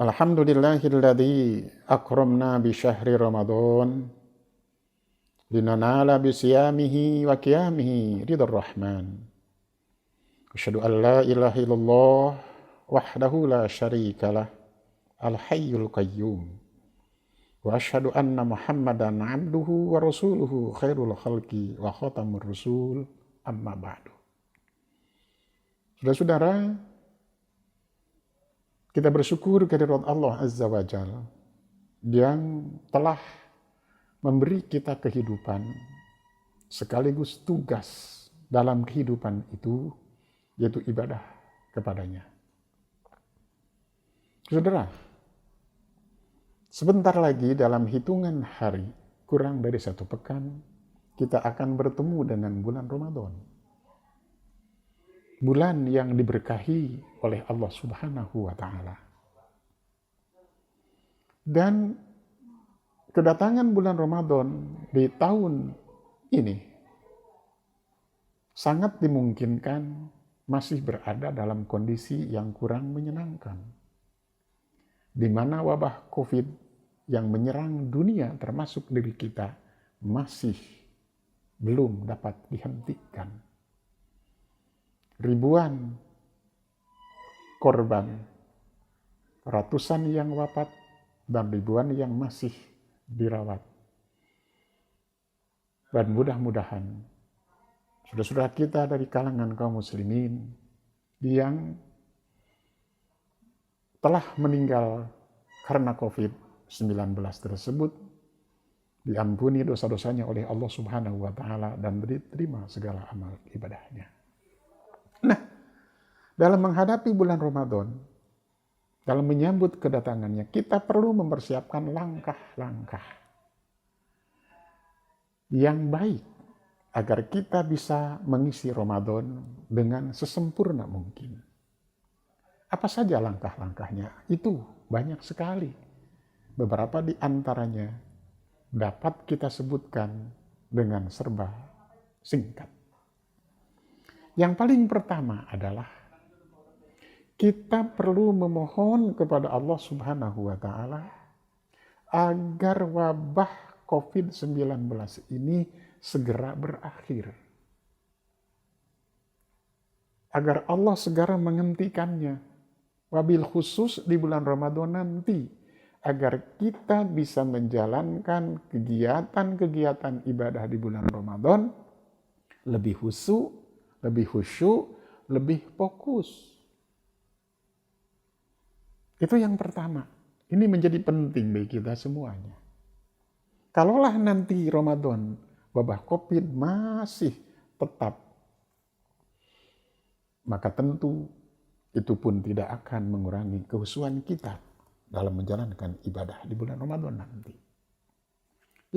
Alhamdulillahilladzi akramna bi syahri Ramadan linanala bi siyamihi wa qiyamihi ridar rahman. Asyhadu an la ilaha illallah wahdahu la syarikalah al-hayyul qayyum. Wa asyhadu anna Muhammadan abduhu wa rasuluhu khairul khalqi wa khatamur rasul amma ba'du. Saudara-saudara, kita bersyukur kehadirat Allah Azza wa Jalla yang telah memberi kita kehidupan sekaligus tugas dalam kehidupan itu, yaitu ibadah kepadanya. Saudara, sebentar lagi dalam hitungan hari, kurang dari 1 pekan, kita akan bertemu dengan bulan Ramadan. Bulan yang diberkahi oleh Allah Subhanahu wa Ta'ala. Dan kedatangan bulan Ramadan di tahun ini sangat dimungkinkan masih berada dalam kondisi yang kurang menyenangkan, di mana wabah COVID yang menyerang dunia termasuk diri kita masih belum dapat dihentikan. Ribuan korban, ratusan yang wafat, dan ribuan yang masih dirawat. Dan mudah-mudahan saudara-saudara kita dari kalangan kaum muslimin yang telah meninggal karena COVID-19 tersebut diampuni dosa-dosanya oleh Allah Subhanahu wa Ta'ala dan diterima segala amal ibadahnya. Nah, dalam menghadapi bulan Ramadan, dalam menyambut kedatangannya, kita perlu mempersiapkan langkah-langkah yang baik agar kita bisa mengisi Ramadan dengan sesempurna mungkin. Apa saja langkah-langkahnya? Itu banyak sekali. Beberapa di antaranya dapat kita sebutkan dengan serba singkat. Yang paling pertama adalah kita perlu memohon kepada Allah Subhanahu wa Ta'ala agar wabah COVID-19 ini segera berakhir. Agar Allah segera menghentikannya. Wabil khusus di bulan Ramadan nanti. Agar kita bisa menjalankan kegiatan-kegiatan ibadah di bulan Ramadan lebih khusyuk, lebih fokus. Itu yang pertama. Ini menjadi penting bagi kita semuanya. Kalaulah nanti Ramadan, wabah COVID masih tetap, maka tentu itu pun tidak akan mengurangi kehusuan kita dalam menjalankan ibadah di bulan Ramadan nanti.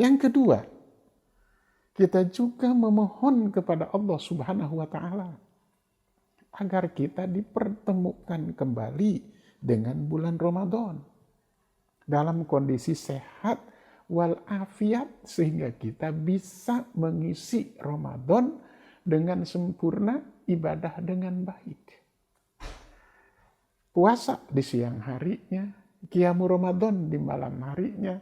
Yang kedua, kita juga memohon kepada Allah Subhanahu wa Ta'ala agar kita dipertemukan kembali dengan bulan Ramadan dalam kondisi sehat walafiat, sehingga kita bisa mengisi Ramadan dengan sempurna, ibadah dengan baik. Puasa di siang harinya, Qiyamu Ramadan di malam harinya,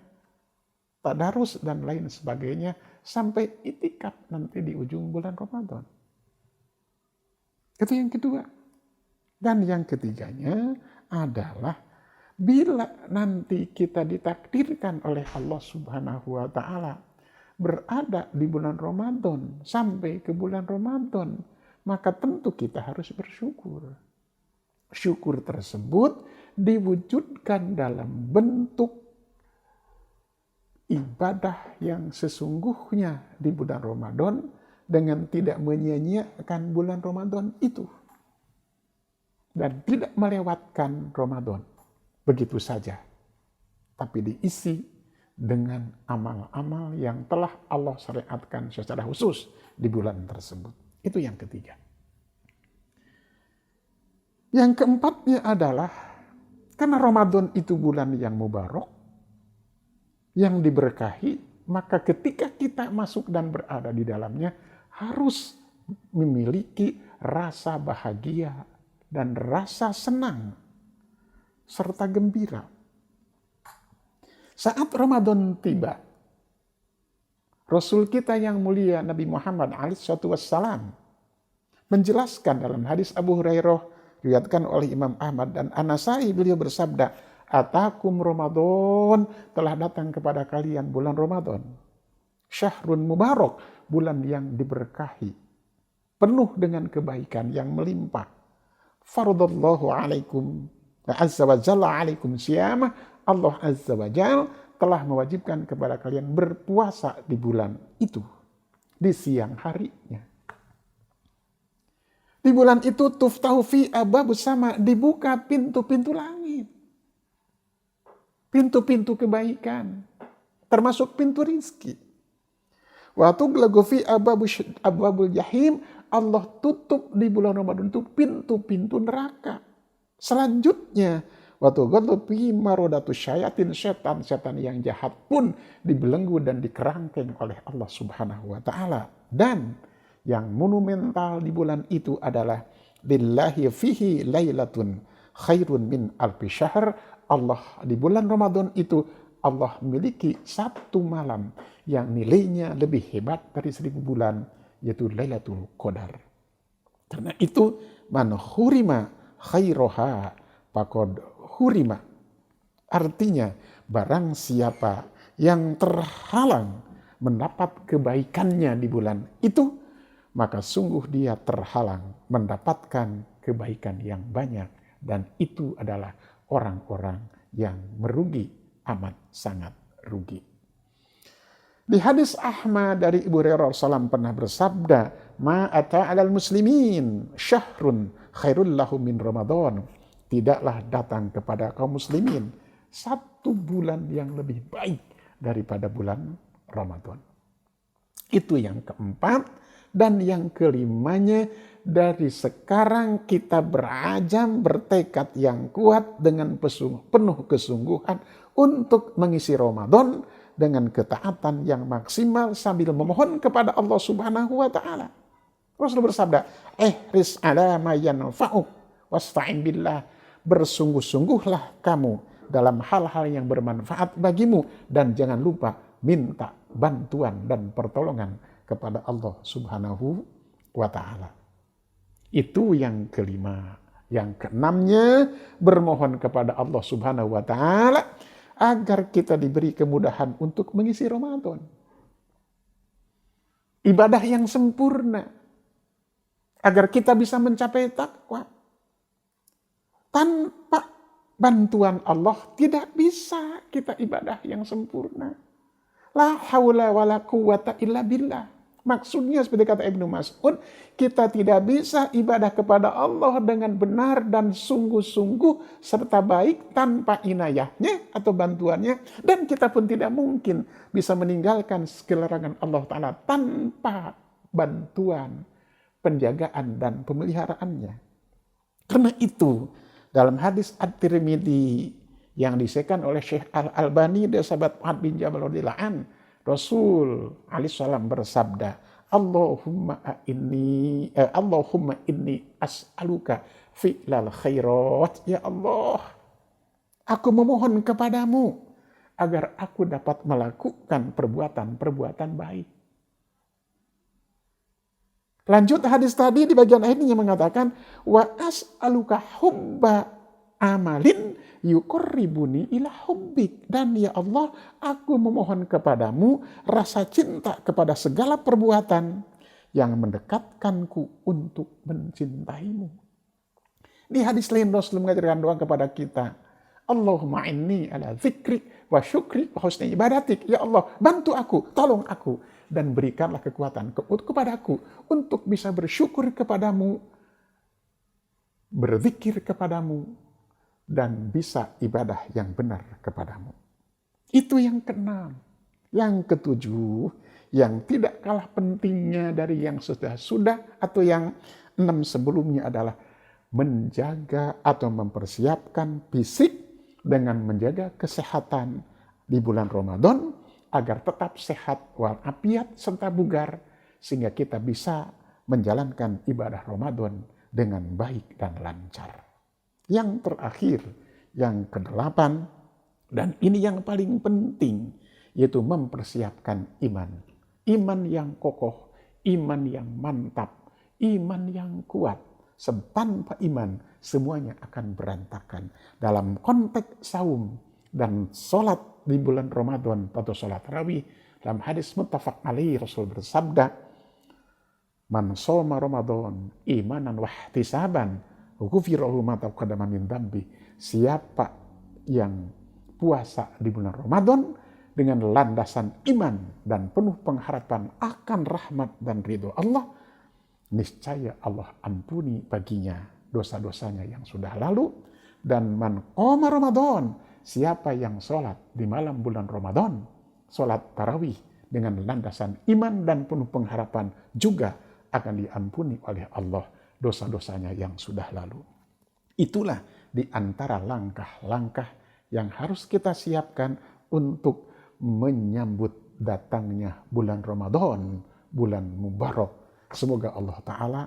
tadarus dan lain sebagainya, sampai itikaf nanti di ujung bulan Ramadan. Itu yang kedua. Dan yang ketiganya adalah bila nanti kita ditakdirkan oleh Allah Subhanahu wa Ta'ala berada di bulan Ramadan sampai ke bulan Ramadan, maka tentu kita harus bersyukur. Syukur tersebut diwujudkan dalam bentuk ibadah yang sesungguhnya di bulan Ramadan dengan tidak menyia-nyiakan bulan Ramadan itu. Dan tidak melewatkan Ramadan begitu saja. Tapi diisi dengan amal-amal yang telah Allah syariatkan secara khusus di bulan tersebut. Itu yang ketiga. Yang keempatnya adalah karena Ramadan itu bulan yang mubarak, yang diberkahi, maka ketika kita masuk dan berada di dalamnya harus memiliki rasa bahagia dan rasa senang serta gembira. Saat Ramadan tiba, Rasul kita yang mulia Nabi Muhammad SAW menjelaskan dalam hadis Abu Hurairah diriwayatkan oleh Imam Ahmad dan An-Nasai, beliau bersabda, "Atakum Ramadan, telah datang kepada kalian bulan Ramadan. Syahrun mubarak, bulan yang diberkahi, penuh dengan kebaikan yang melimpah. Faradallahu alaikum azza wa jalla alaikum siyamah." Allah azza wa jalla telah mewajibkan kepada kalian berpuasa di bulan itu, di siang harinya. Di bulan itu tuftahu fi abwabus sama, dibuka pintu-pintu langit. Pintu-pintu kebaikan, termasuk pintu rizki. Wa tughlaqu fi abwabul jahim, Allah tutup di bulan Ramadan itu pintu-pintu neraka. Selanjutnya, waktu fi marodatu syayatin, setan-setan yang jahat pun dibelenggu dan dikerangkeng oleh Allah Subhanahu wa taala. Dan yang monumental di bulan itu adalah lillahi fihi lailatun khairun min alfi syahr. Allah di bulan Ramadan itu Allah memiliki satu malam yang nilainya lebih hebat dari 1000 bulan, yaitu Lailatul Qadar. Karena itu man hurima khairoha faqad hurima. Artinya barang siapa yang terhalang mendapat kebaikannya di bulan itu, maka sungguh dia terhalang mendapatkan kebaikan yang banyak, dan itu adalah orang-orang yang merugi, amat sangat rugi. Di hadis Ahmad dari Ibu Hurairah SAW pernah bersabda, "Ma ata 'alal muslimin syahrun khairul lahum min Ramadan." Tidaklah datang kepada kaum muslimin satu bulan yang lebih baik daripada bulan Ramadan. Itu yang keempat. Dan yang kelimanya, dari sekarang kita berazam, bertekad yang kuat dengan penuh kesungguhan untuk mengisi Ramadan dengan ketaatan yang maksimal sambil memohon kepada Allah Subhanahu wa taala. Rasul bersabda, "Ihris ala ma yanfa'uk wasta'in billah." Bersungguh-sungguhlah kamu dalam hal-hal yang bermanfaat bagimu, dan jangan lupa minta bantuan dan pertolongan kepada Allah Subhanahu wa taala. Itu yang kelima. Yang keenamnya, bermohon kepada Allah Subhanahu wa taala agar kita diberi kemudahan untuk mengisi Ramadan. Ibadah yang sempurna, agar kita bisa mencapai takwa. Tanpa bantuan Allah tidak bisa kita ibadah yang sempurna. La haula wala quwata illa billah. Maksudnya seperti kata Ibnu Mas'ud, kita tidak bisa ibadah kepada Allah dengan benar dan sungguh-sungguh serta baik tanpa inayahnya atau bantuannya. Dan kita pun tidak mungkin bisa meninggalkan larangan Allah Ta'ala tanpa bantuan, penjagaan, dan pemeliharaannya. Karena itu, dalam hadis At-Tirmidzi yang disahkan oleh Syekh Al-Albani dari sahabat Mu'adz bin Jabal radhiyallahu anhu, Rasul alaihi salam bersabda, Allahumma inni as'aluka fi'lal khairat. Ya Allah, aku memohon kepadamu agar aku dapat melakukan perbuatan-perbuatan baik. Lanjut hadis tadi di bagian akhirnya mengatakan, wa as'aluka hubba amalin yuqarribuni ila hubbik. Dan ya Allah, aku memohon kepadamu rasa cinta kepada segala perbuatan yang mendekatkanku untuk mencintaimu. Di hadis lain Rasul mengajarkan doa kepada kita, Allahumma inni ala dzikrik wa syukrik wa husni ibadatik. Ya Allah, bantu aku, tolong aku, dan berikanlah kekuatan kepadaku untuk bisa bersyukur kepadamu, berzikir kepadamu, dan bisa ibadah yang benar kepadamu. Itu yang keenam. Yang ketujuh, yang tidak kalah pentingnya dari yang sudah atau yang 6 sebelumnya adalah menjaga atau mempersiapkan fisik dengan menjaga kesehatan di bulan Ramadan agar tetap sehat walafiat serta bugar, sehingga kita bisa menjalankan ibadah Ramadan dengan baik dan lancar. Yang terakhir, Yang kedelapan, dan ini yang paling penting, yaitu mempersiapkan iman. Iman yang kokoh, iman yang mantap, iman yang kuat. Sebab tanpa iman, semuanya akan berantakan. Dalam konteks saum dan sholat di bulan Ramadan atau sholat tarawih, dalam hadis muttafaq alaih Rasul bersabda, "Man shoma Ramadan imanan wahtisaban, ghufira lahu ma taqaddama min dzambi." Siapa yang puasa di bulan Ramadan dengan landasan iman dan penuh pengharapan akan rahmat dan ridho Allah, niscaya Allah ampuni baginya dosa-dosanya yang sudah lalu. Dan man qoma Ramadan, siapa yang sholat di malam bulan Ramadan, sholat tarawih dengan landasan iman dan penuh pengharapan, juga akan diampuni oleh Allah dosa-dosanya yang sudah lalu. Itulah di antara langkah-langkah yang harus kita siapkan untuk menyambut datangnya bulan Ramadan, bulan Mubarak. Semoga Allah Ta'ala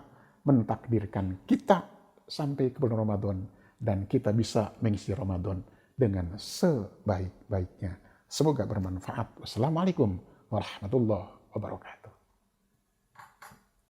mentakdirkan kita sampai ke bulan Ramadan dan kita bisa mengisi Ramadan dengan sebaik-baiknya. Semoga bermanfaat. Wassalamualaikum warahmatullahi wabarakatuh.